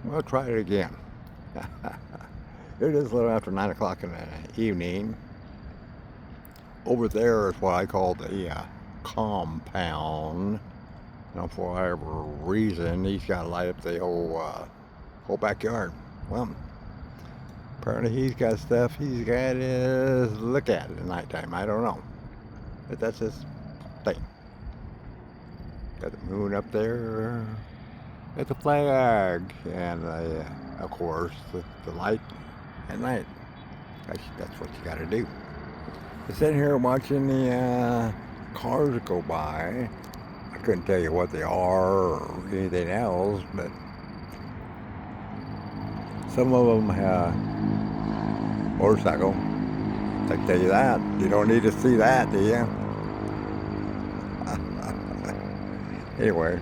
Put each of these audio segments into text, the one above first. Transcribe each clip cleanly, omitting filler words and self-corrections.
We'll try it again. It is a little after 9 o'clock in the evening. Over there is what I call the compound. For whatever reason, he's got to light up the whole backyard. Well, apparently he's got stuff he's got to look at nighttime. I don't know. But that's his thing. Got the moon up there. Got the flag. And, of course, the light at night. That's what you got to do. I'm sitting here watching the cars go by. I couldn't tell you what they are or anything else, but some of them have motorcycle. I can tell you that. You don't need to see that, do you? Anyway,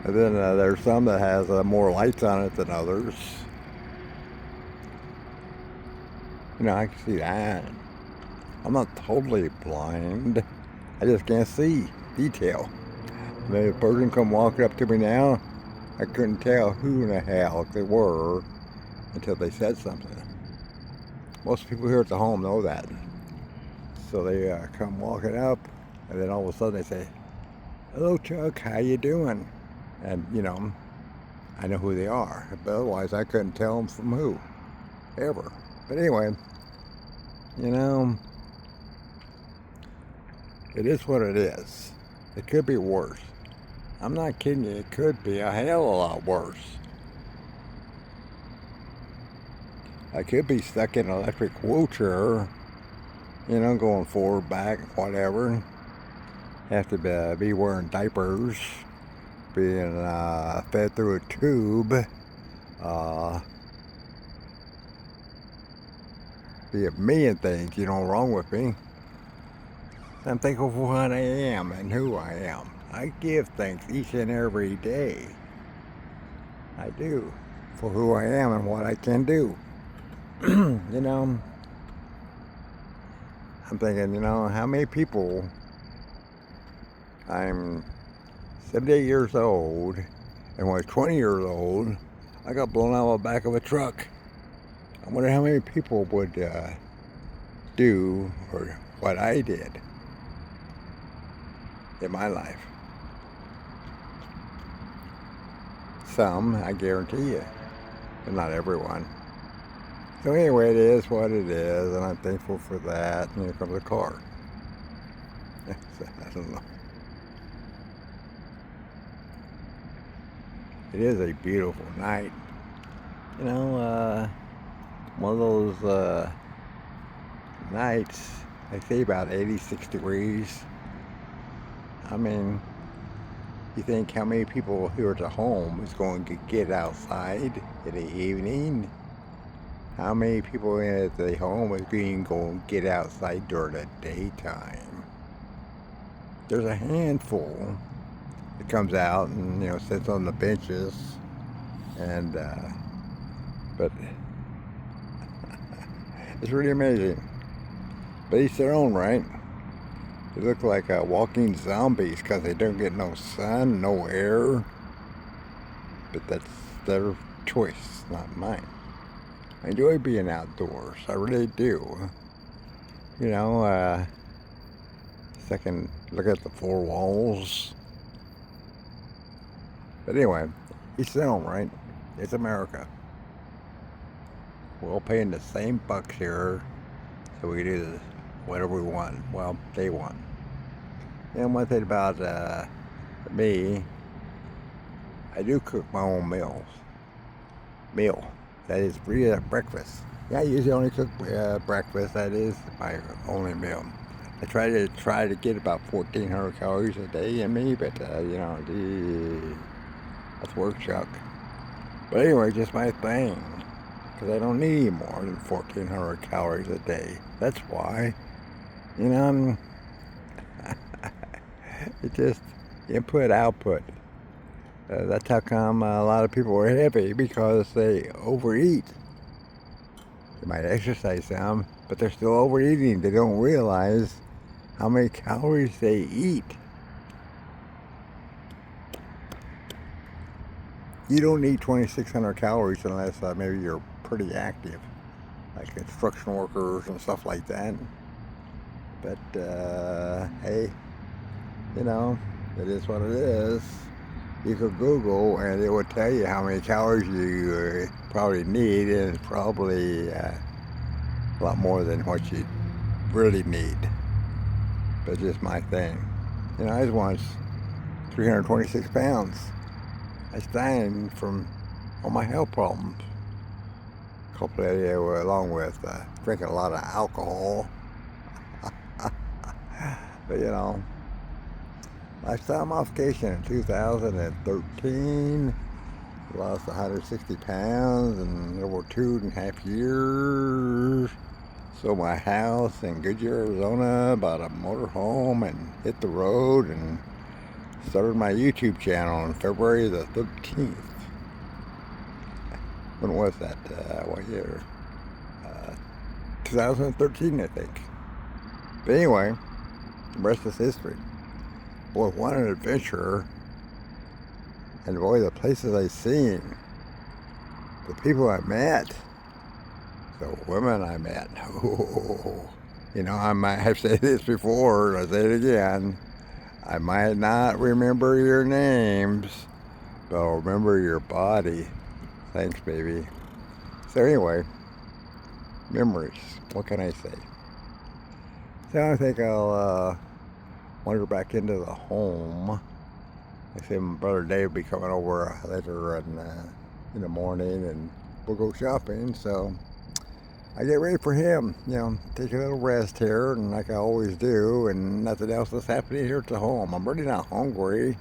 and then there's some that has more lights on it than others. I can see that. I'm not totally blind. I just can't see detail. If a person come walking up to me now, I couldn't tell who in the hell they were until they said something. Most people here at the home know that. So they come walking up, and then all of a sudden they say, "Hello, Chuck, how you doing?" And, I know who they are. But otherwise, I couldn't tell them from who, ever. But anyway, it is what it is. It could be worse. I'm not kidding you. It could be a hell of a lot worse. I could be stuck in an electric wheelchair, going forward, back, whatever. Have to be wearing diapers, being fed through a tube, be a million things, wrong with me. I'm thankful for what I am and who I am. I give thanks each and every day. I do. For who I am and what I can do. I'm thinking, how many people, I'm 78 years old, and when I was 20 years old, I got blown out of the back of a truck. I wonder how many people would do or what I did in my life. Some, I guarantee you, but not everyone. So anyway, it is what it is, and I'm thankful for that. And here comes the car. I don't know. It is a beautiful night. One of those nights, I say about 86 degrees. I mean, you think how many people here at the home is going to get outside in the evening? How many people at the home is going to get outside during the daytime? There's a handful that comes out and, sits on the benches. And, but it's really amazing. But each their own, right? They look like walking zombies because they don't get no sun, no air. But that's their choice, not mine. I enjoy being outdoors. I really do. Second, look at the four walls. But anyway, each their own, right? It's America. We're all paying the same bucks here, so we do whatever we want. Well, they want. And one thing about me, I do cook my own meal. That is really breakfast. Yeah, I usually only cook breakfast. That is my only meal. I try to get about 1,400 calories a day in me, but that's work, Chuck. But anyway, just my thing, because I don't need more than 1,400 calories a day. That's why, it's just input output. That's how come a lot of people are heavy, because they overeat. They might exercise some, but they're still overeating. They don't realize how many calories they eat. You don't need 2,600 calories unless maybe you're pretty active, like construction workers and stuff like that. But hey, you know, it is what it is. You could Google and it would tell you how many calories you probably need, and it's probably a lot more than what you really need. But just my thing. You know, I was once 326 pounds. I was dying from all my health problems. A couple of days along with drinking a lot of alcohol. But you know, last time modification in 2013, lost 160 pounds in over 2.5 years. Sold my house in Goodyear, Arizona, bought a motorhome and hit the road and started my YouTube channel on February the 13th. When was that? What year? 2013, I think. But anyway, the rest is history. Boy, what an adventure. And boy, the places I've seen, the people I met, the women I met. Oh, you know, I might have said this before, I'll say it again. I might not remember your names, but I'll remember your body. Thanks, baby. So anyway, memories. What can I say? So I think I'll wander back into the home. I say my brother Dave will be coming over later in the morning, and we'll go shopping. So I get ready for him. You know, take a little rest here, and like I always do, and nothing else is happening here at the home. I'm really not hungry,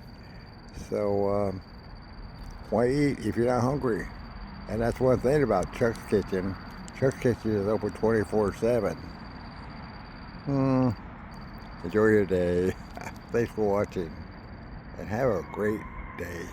so why eat if you're not hungry? And that's one thing about Chuck's Kitchen. Chuck's Kitchen is open 24/7. Enjoy your day. Thanks for watching, and have a great day.